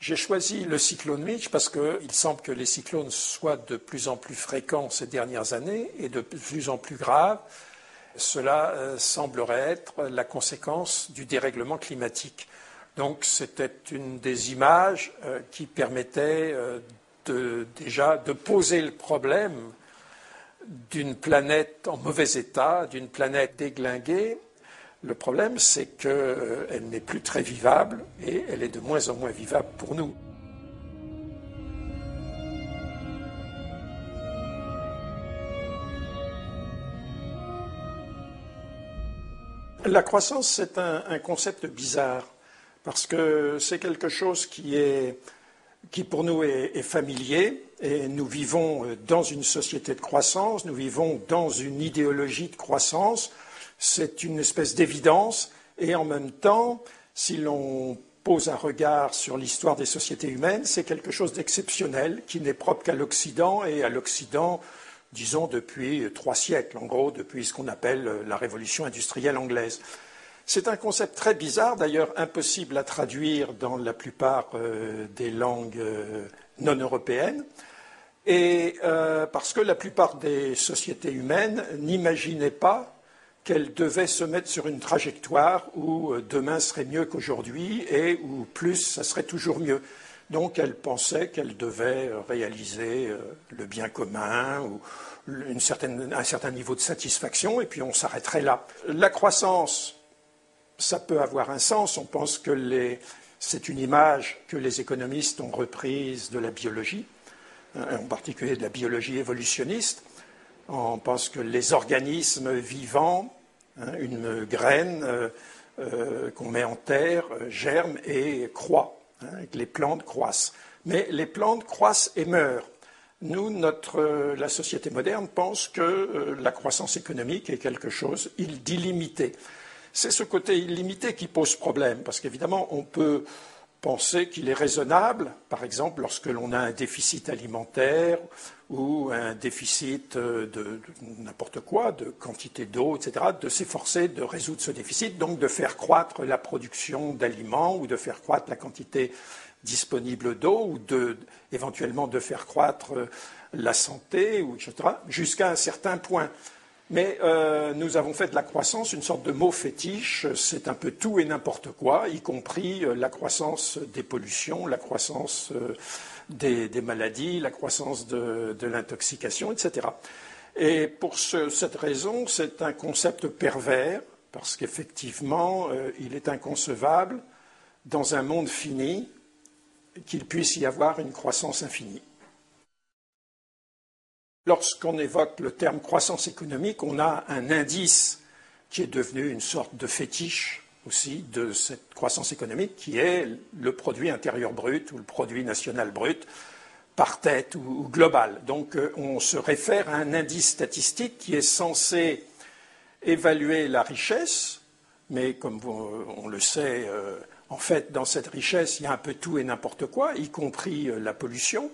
J'ai choisi le cyclone Mitch parce qu'il semble que les cyclones soient de plus en plus fréquents ces dernières années et de plus en plus graves. Cela semblerait être la conséquence du dérèglement climatique. Donc c'était une des images qui permettait déjà de poser le problème d'une planète en mauvais état, d'une planète déglinguée. Le problème, c'est qu'elle n'est plus très vivable et elle est de moins en moins vivable pour nous. La croissance, c'est un concept bizarre parce que c'est quelque chose qui pour nous est familier et nous vivons dans une société de croissance, nous vivons dans une idéologie de croissance. C'est une espèce d'évidence et en même temps, si l'on pose un regard sur l'histoire des sociétés humaines, c'est quelque chose d'exceptionnel qui n'est propre qu'à l'Occident et à l'Occident, disons, depuis 3 siècles, en gros, depuis ce qu'on appelle la révolution industrielle anglaise. C'est un concept très bizarre, d'ailleurs impossible à traduire dans la plupart des langues non européennes, et parce que la plupart des sociétés humaines n'imaginaient pas qu'elles devaient se mettre sur une trajectoire où demain serait mieux qu'aujourd'hui et où plus, ça serait toujours mieux. Donc elles pensaient qu'elles devaient réaliser le bien commun ou un certain niveau de satisfaction, et puis on s'arrêterait là. La croissance, ça peut avoir un sens. On pense que c'est une image que les économistes ont reprise de la biologie, en particulier de la biologie évolutionniste. On pense que les organismes vivants, une graine qu'on met en terre, germe et croît, que les plantes croissent. Mais les plantes croissent et meurent. Nous, la société moderne pense que la croissance économique est quelque chose d'illimité. C'est ce côté illimité qui pose problème, parce qu'évidemment, on peut penser qu'il est raisonnable, par exemple, lorsque l'on a un déficit alimentaire ou un déficit de n'importe quoi, de quantité d'eau, etc., de s'efforcer de résoudre ce déficit, donc de faire croître la production d'aliments ou de faire croître la quantité disponible d'eau ou éventuellement de faire croître la santé, etc., jusqu'à un certain point. Mais nous avons fait de la croissance une sorte de mot fétiche, c'est un peu tout et n'importe quoi, y compris la croissance des pollutions, la croissance des maladies, la croissance de l'intoxication, etc. Et pour cette raison, c'est un concept pervers, parce qu'effectivement, il est inconcevable, dans un monde fini, qu'il puisse y avoir une croissance infinie. Lorsqu'on évoque le terme croissance économique, on a un indice qui est devenu une sorte de fétiche aussi de cette croissance économique, qui est le produit intérieur brut ou le produit national brut par tête ou global. Donc on se réfère à un indice statistique qui est censé évaluer la richesse, mais comme on le sait, en fait, dans cette richesse, il y a un peu tout et n'importe quoi, y compris la pollution,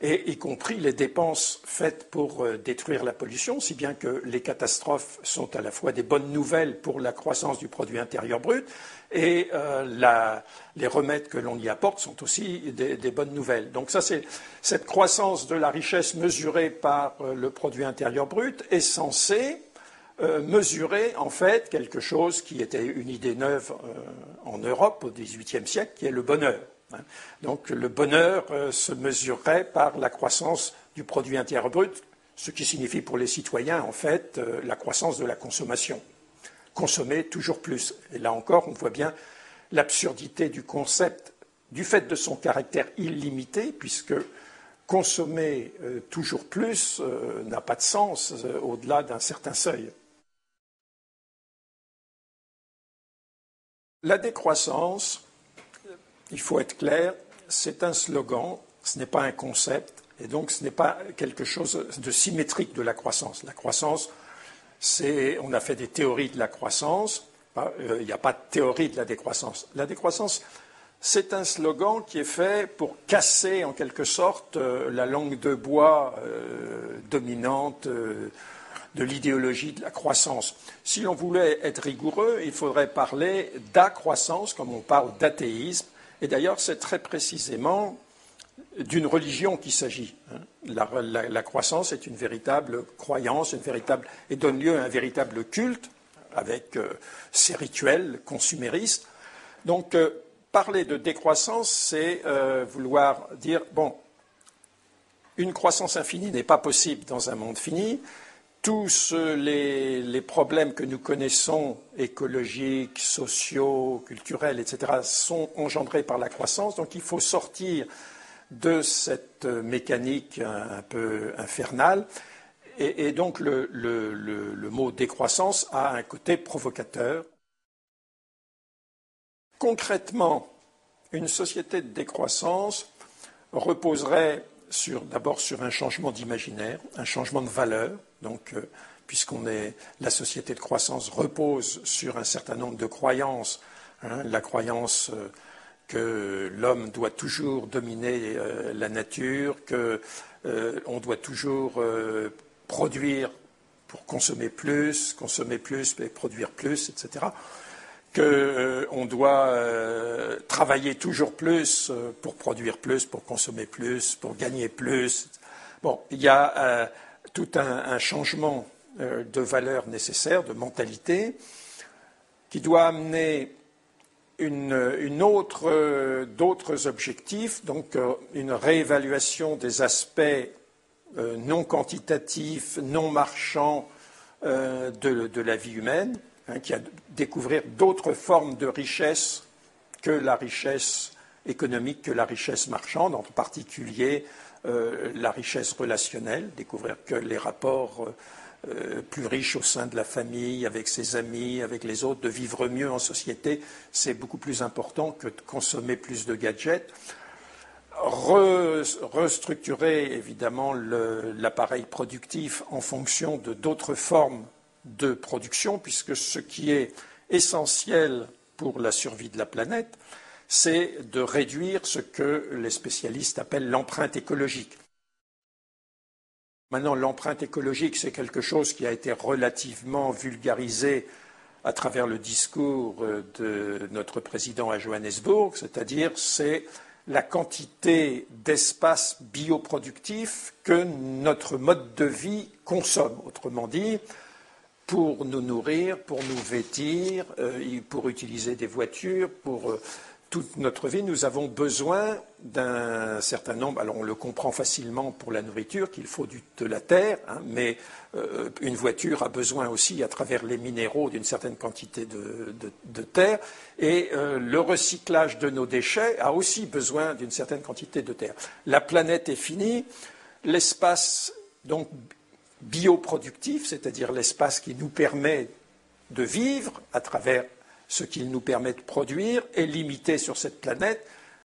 et y compris les dépenses faites pour détruire la pollution, si bien que les catastrophes sont à la fois des bonnes nouvelles pour la croissance du produit intérieur brut, et les remèdes que l'on y apporte sont aussi des bonnes nouvelles. Donc ça, c'est cette croissance de la richesse mesurée par le produit intérieur brut est censée mesurer en fait quelque chose qui était une idée neuve en Europe au XVIIIe siècle, qui est le bonheur. Donc le bonheur se mesurerait par la croissance du produit intérieur brut, ce qui signifie pour les citoyens en fait la croissance de la consommation. Consommer toujours plus. Et là encore, on voit bien l'absurdité du concept du fait de son caractère illimité, puisque consommer toujours plus n'a pas de sens au-delà d'un certain seuil. La décroissance, il faut être clair, c'est un slogan, ce n'est pas un concept, et donc ce n'est pas quelque chose de symétrique de la croissance. La croissance, on a fait des théories de la croissance, il n'y a pas de théorie de la décroissance. La décroissance, c'est un slogan qui est fait pour casser en quelque sorte la langue de bois dominante de l'idéologie de la croissance. Si l'on voulait être rigoureux, il faudrait parler d'accroissance, comme on parle d'athéisme, Et d'ailleurs, c'est très précisément d'une religion qu'il s'agit. La croissance est une véritable croyance, et donne lieu à un véritable culte avec ses rituels consuméristes. Donc, parler de décroissance, c'est vouloir dire, bon, une croissance infinie n'est pas possible dans un monde fini. Tous les problèmes que nous connaissons, écologiques, sociaux, culturels, etc., sont engendrés par la croissance. Donc il faut sortir de cette mécanique un peu infernale. Et donc le mot décroissance a un côté provocateur. Concrètement, une société de décroissance reposerait d'abord sur un changement d'imaginaire, un changement de valeur. Donc, la société de croissance repose sur un certain nombre de croyances, la croyance que l'homme doit toujours dominer la nature, qu'on doit toujours produire pour consommer plus et produire plus, etc. Qu'on doit travailler toujours plus pour produire plus, pour consommer plus, pour gagner plus. Bon, il y a tout un changement de valeur nécessaire, de mentalité, qui doit amener d'autres objectifs, donc une réévaluation des aspects non quantitatifs, non marchands de la vie humaine, qui a découvrir d'autres formes de richesse que la richesse économique, que la richesse marchande, en particulier la richesse relationnelle, découvrir que les rapports plus riches au sein de la famille, avec ses amis, avec les autres, de vivre mieux en société, c'est beaucoup plus important que de consommer plus de gadgets. Restructurer évidemment l'appareil productif en fonction de d'autres formes de production, puisque ce qui est essentiel pour la survie de la planète, c'est de réduire ce que les spécialistes appellent l'empreinte écologique. Maintenant, l'empreinte écologique, c'est quelque chose qui a été relativement vulgarisé à travers le discours de notre président à Johannesburg, c'est-à-dire c'est la quantité d'espace bioproductif que notre mode de vie consomme. Autrement dit, pour nous nourrir, pour nous vêtir, pour utiliser des voitures, pour toute notre vie, nous avons besoin d'un certain nombre. Alors on le comprend facilement pour la nourriture, qu'il faut de la terre, mais une voiture a besoin aussi, à travers les minéraux, d'une certaine quantité de terre. Et le recyclage de nos déchets a aussi besoin d'une certaine quantité de terre. La planète est finie, l'espace donc bioproductif, c'est-à-dire l'espace qui nous permet de vivre à travers ce qu'il nous permet de produire, est limité sur cette planète.